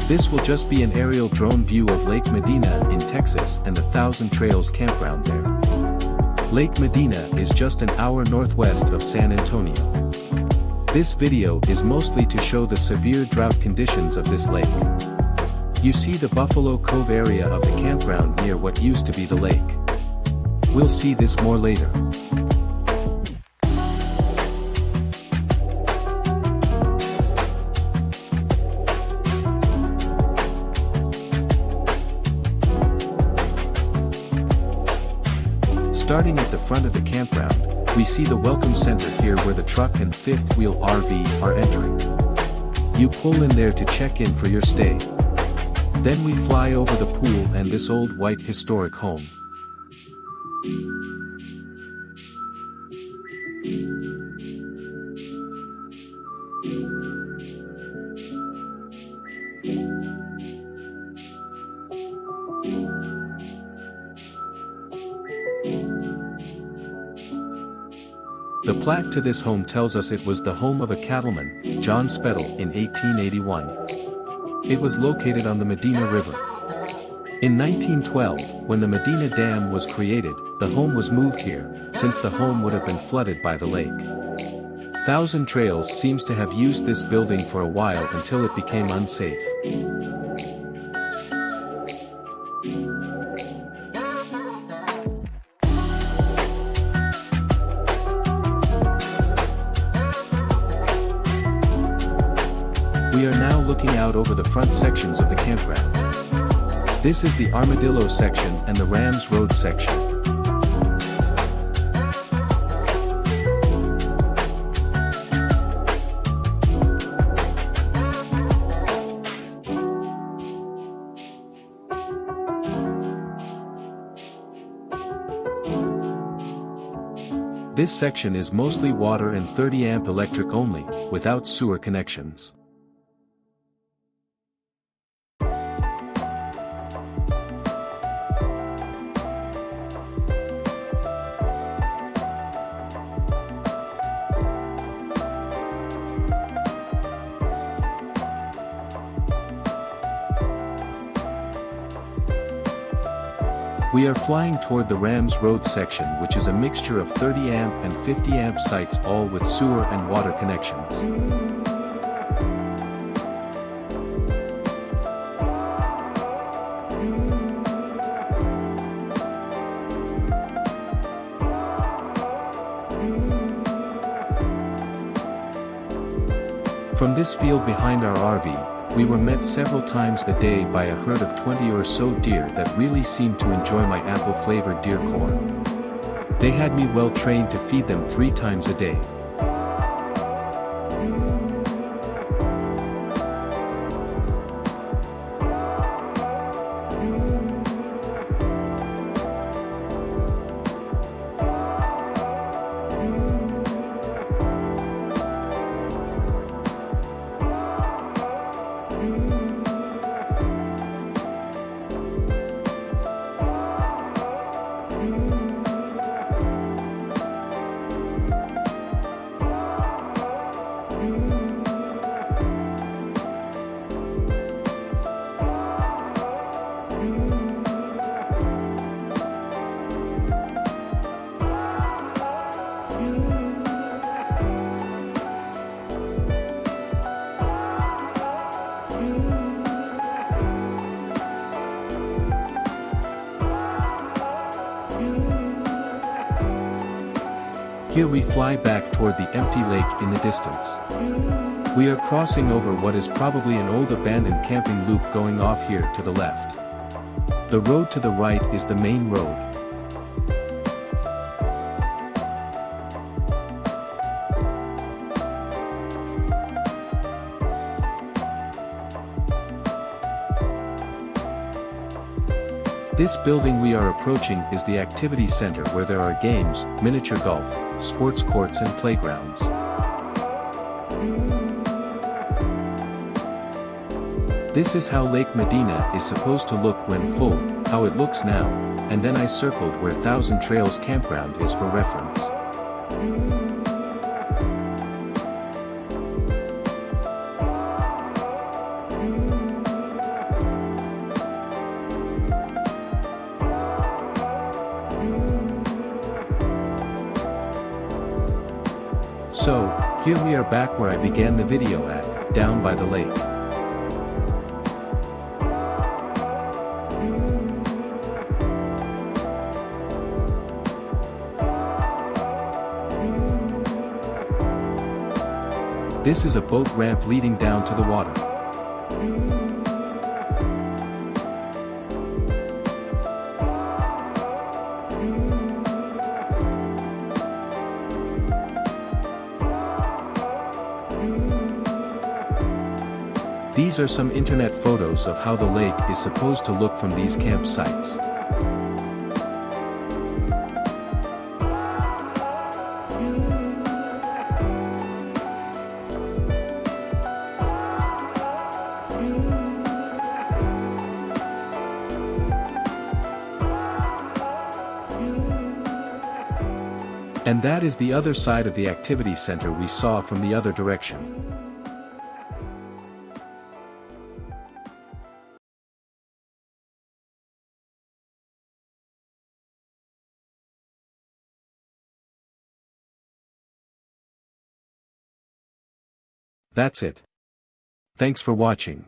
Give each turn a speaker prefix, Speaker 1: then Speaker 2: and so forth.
Speaker 1: This will just be an aerial drone view of Lake Medina in Texas and the Thousand Trails campground there. Lake Medina is just an hour northwest of San Antonio. This video is mostly to show the severe drought conditions of this lake. You see the Buffalo Cove area of the campground near what used to be the lake. We'll see this more later. Starting at the front of the campground, we see the welcome center here where the truck and fifth wheel RV are entering. You pull in there to check in for your stay. Then we fly over the pool and this old white historic home. The plaque to this home tells us it was the home of a cattleman, John Spettle, in 1881. It was located on the Medina River. In 1912, when the Medina Dam was created, the home was moved here, since the home would have been flooded by the lake. Thousand Trails seems to have used this building for a while until it became unsafe. We are now looking out over the front sections of the campground. This is the Armadillo section and the Rams Road section. This section is mostly water and 30 amp electric only, without sewer connections. We are flying toward the Rams Road section, which is a mixture of 30 amp and 50 amp sites, all with sewer and water connections. From this field behind our RV, we were met several times a day by a herd of 20 or so deer that really seemed to enjoy my apple-flavored deer corn. They had me well trained to feed them 3 times a day. Here we fly back toward the empty lake in the distance. We are crossing over what is probably an old abandoned camping loop going off here to the left. The road to the right is the main road. This building we are approaching is the activity center where there are games, miniature golf, sports courts and playgrounds. This is how Lake Medina is supposed to look when full, how it looks now, and then I circled where Thousand Trails campground is for reference. So, here we are back where I began the video at, down by the lake. This is a boat ramp leading down to the water. These are some internet photos of how the lake is supposed to look from these campsites. And that is the other side of the activity center we saw from the other direction. That's it. Thanks for watching.